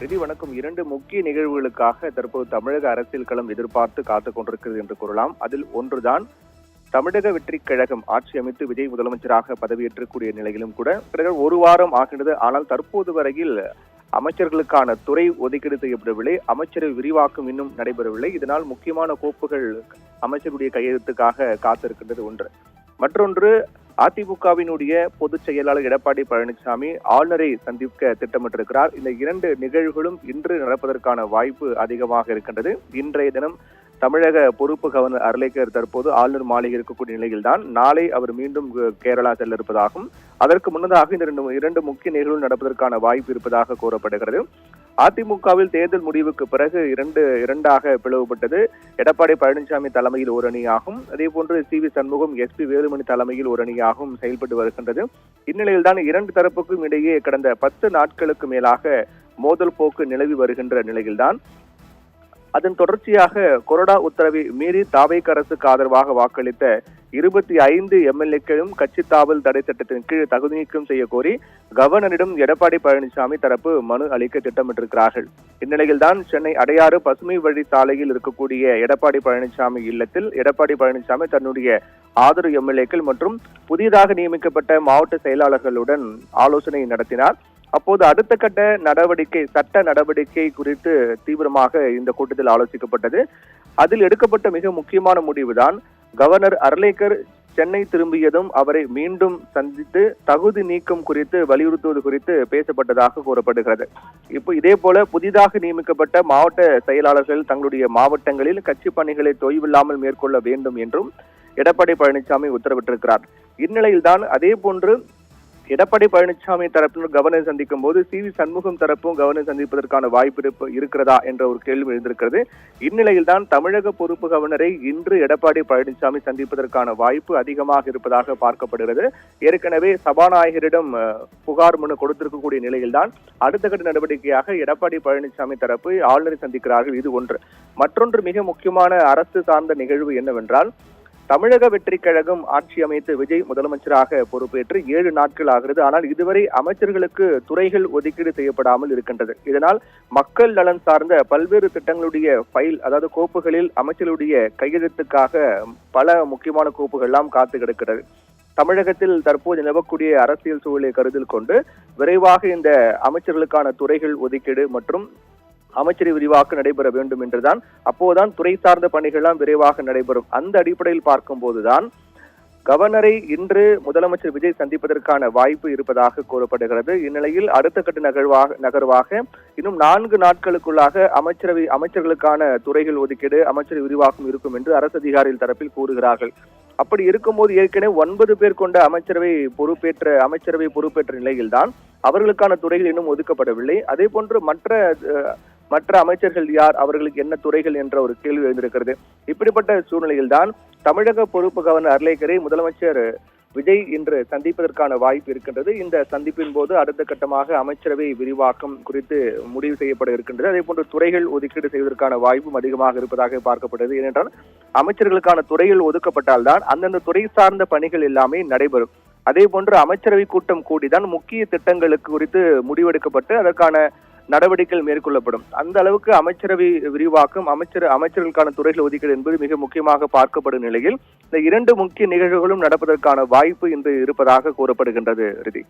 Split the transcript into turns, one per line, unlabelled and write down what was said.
Ready வணக்கம். இரண்டு முக்கிய நிகழ்வுகளுக்காக தற்போது தமிழக அரசியல் களம் எதிர்பார்த்து காத்துக் கொண்டிருக்கிறது என்று கூறலாம். அதில் ஒன்றுதான் தமிழக வெற்றிக் கழகம் ஆட்சி அமைத்து விஜய் முதலமைச்சராக பதவியேற்றக்கூடிய நிலையிலும் கூட கிட்டத்தட்ட ஒரு வாரம் ஆகின்றது. ஆனால் தற்போது வரையில் அமைச்சர்களுக்கான துறை ஒதுக்கீடு செய்யப்படவில்லை, அமைச்சரவை விரிவாக்கம் இன்னும் நடைபெறவில்லை. இதனால் முக்கியமான கோப்புகள் அமைச்சருடைய கையெழுத்துக்காக காத்திருக்கின்றது ஒன்று. மற்றொன்று, அதிமுகவினுடைய பொதுச் செயலாளர் எடப்பாடி பழனிசாமி ஆளுநரை சந்திக்க திட்டமிட்டிருக்கிறார். இந்த இரண்டு நிகழ்வுகளும் இன்று நடப்பதற்கான வாய்ப்பு அதிகமாக இருக்கின்றது. இன்றைய தினம் தமிழக பொறுப்பு கவர்னர் அர்லேக்கர் தற்போது ஆளுநர் மாளிகை இருக்கக்கூடிய நிலையில்தான் நாளை அவர் மீண்டும் கேரளா செல்ல இருப்பதாகவும், அதற்கு முன்னதாக இந்த இரண்டு முக்கிய நிகழ்வுகள் நடப்பதற்கான வாய்ப்பு இருப்பதாக கூறப்படுகிறது. அதிமுகவில் தேர்தல் முடிவுக்கு பிறகு இரண்டாக பிளவுபட்டது. எடப்பாடி பழனிசாமி தலைமையில் ஒரு அணியாகும், அதே போன்று சி.வி. சண்முகம், எஸ்.பி. வேலுமணி தலைமையில் ஒரு அணியாகவும் செயல்பட்டு வருகின்றது. இந்நிலையில்தான் இரண்டு தரப்புக்கும் இடையே கடந்த 10 நாட்களுக்கு மேலாக மோதல் போக்கு நிலவி வருகின்ற நிலையில்தான் அதன் தொடர்ச்சியாக கொறடா உத்தரவை மீறி தாவேக அரசுக்கு ஆதரவாக வாக்களித்த 25 எம்எல்ஏக்களும் கட்சி தாவல் தடை சட்டத்தின் கீழ் தகுதி நீக்கம் செய்ய கோரி கவர்னரிடம் எடப்பாடி பழனிசாமி தரப்பு மனு அளிக்க திட்டமிட்டிருக்கிறார்கள். இந்நிலையில்தான் சென்னை அடையாறு பசுமை வழி சாலையில் இருக்கக்கூடிய எடப்பாடி பழனிசாமி இல்லத்தில் எடப்பாடி பழனிசாமி தன்னுடைய ஆதரவு எம்எல்ஏக்கள் மற்றும் புதிதாக நியமிக்கப்பட்ட மாவட்ட செயலாளர்களுடன் ஆலோசனை நடத்தினார். அப்போது அடுத்த கட்ட நடவடிக்கை, சட்ட நடவடிக்கை குறித்து தீவிரமாக இந்த கூட்டத்தில் ஆலோசிக்கப்பட்டது. அதில் எடுக்கப்பட்ட மிக முக்கியமான முடிவுதான் கவர்னர் அர்லேக்கர் சென்னை திரும்பியதும் அவரை மீண்டும் சந்தித்து தகுதி நீக்கம் குறித்து வலியுறுத்துவது குறித்து பேசப்பட்டதாக கூறப்படுகிறது. இப்போ இதே போல புதிதாக நியமிக்கப்பட்ட மாவட்ட செயலாளர்கள் தங்களுடைய மாவட்டங்களில் கட்சி பணிகளை தொய்வில்லாமல் மேற்கொள்ள வேண்டும் என்றும் எடப்பாடி பழனிசாமி உத்தரவிட்டிருக்கிறார். இந்நிலையில்தான் அதே போன்று எடப்பாடி பழனிசாமி தரப்பினர் கவர்னர் சந்திக்கும் போது சி.வி. சண்முகம் தரப்பும் கவர்னர் சந்திப்பதற்கான வாய்ப்பு இருக்கிறதா என்ற ஒரு கேள்வி எழுந்திருக்கிறது. இந்நிலையில்தான் தமிழக பொறுப்பு கவர்னரை இன்று எடப்பாடி பழனிசாமி சந்திப்பதற்கான வாய்ப்பு அதிகமாக இருப்பதாக பார்க்கப்படுகிறது. ஏற்கனவே சபாநாயகரிடம் புகார் மனு கொடுத்திருக்கக்கூடிய நிலையில்தான் அடுத்த கட்ட நடவடிக்கையாக எடப்பாடி பழனிசாமி தரப்பு ஆளுநரை சந்திக்கிறார்கள். இது ஒன்று. மற்றொன்று மிக முக்கியமான அரசு சார்ந்த நிகழ்வு என்னவென்றால், தமிழக வெற்றிக் கழகம் ஆட்சி அமைத்து விஜய் முதலமைச்சராக பொறுப்பேற்று 7 நாட்கள் ஆகிறது. ஆனால் இதுவரை அமைச்சர்களுக்கு துறைகள் ஒதுக்கீடு செய்யப்படாமல் இருக்கின்றது. இதனால் மக்கள் நலன் சார்ந்த பல்வேறு திட்டங்களுடைய ஃபைல், அதாவது கோப்புகளில் அமைச்சர்களுடைய கையெழுத்துக்காக பல முக்கியமான கோப்புகள் எல்லாம் காத்து கிடக்கிறது. தமிழகத்தில் தற்போது நிலவக்கூடிய அரசியல் சூழலை கருத்தில் கொண்டு விரைவாக இந்த அமைச்சர்களுக்கான துறைகள் ஒதுக்கீடு மற்றும் அமைச்சரவை விரிவாக்கம் நடைபெற வேண்டும் என்றுதான், அப்போதுதான் துறை சார்ந்த பணிகள்லாம் விரைவாக நடைபெறும். அந்த அடிப்படையில் பார்க்கும் போதுதான் கவர்னரை இன்று முதலமைச்சர் விஜய் சந்திப்பதற்கான வாய்ப்பு இருப்பதாக கூறப்படுகிறது. இந்நிலையில் அடுத்த கட்ட நகர்வாக இன்னும் 4 நாட்களுக்குள்ளாக அமைச்சர்களுக்கான துறைகள் ஒதுக்கீடு, அமைச்சரவை விரிவாக்கம் இருக்கும் என்று அரசு அதிகாரிகள் தரப்பில் கூறுகிறார்கள். அப்படி இருக்கும்போது ஏற்கனவே 9 பேர் கொண்ட அமைச்சரவை பொறுப்பேற்ற நிலையில்தான் அவர்களுக்கான துறைகள் இன்னும் ஒதுக்கப்படவில்லை. அதே போன்று மற்ற அமைச்சர்கள் யார், அவர்களுக்கு என்ன துறைகள் என்ற ஒரு கேள்வி எழுந்திருக்கிறது. இப்படிப்பட்ட சூழ்நிலையில்தான் தமிழக பொறுப்பு கவர்னர் அர்லேக்கரை முதலமைச்சர் விஜய் இன்று சந்திப்பதற்கான வாய்ப்பு இருக்கின்றது. இந்த சந்திப்பின் போது அடுத்த கட்டமாக அமைச்சரவை விரிவாக்கம் குறித்து முடிவு செய்யப்பட இருக்கின்றது. அதே போன்று துறைகள் ஒதுக்கீடு செய்வதற்கான வாய்ப்பும் அதிகமாக இருப்பதாக பார்க்கப்படுகிறது. ஏனென்றால் அமைச்சர்களுக்கான துறைகள் ஒதுக்கப்பட்டால்தான் அந்தந்த துறை சார்ந்த பணிகள் எல்லாமே நடைபெறும். அதே போன்று அமைச்சரவை கூட்டம் கூடிதான் முக்கிய திட்டங்களுக்கு குறித்து முடிவெடுக்கப்பட்டு அதற்கான நடவடிக்கைகள் மேற்கொள்ளப்படும். அந்த அளவுக்கு அமைச்சரவை விரிவாக்கம், அமைச்சர்களுக்கான துறைகள் ஒதுக்கீடு என்பது மிக முக்கியமாக பார்க்கப்படும் நிலையில் இந்த 2 முக்கிய நிகழ்வுகளும் நடப்பதற்கான வாய்ப்பு இன்று இருப்பதாக கூறப்படுகின்றது. ரிதி.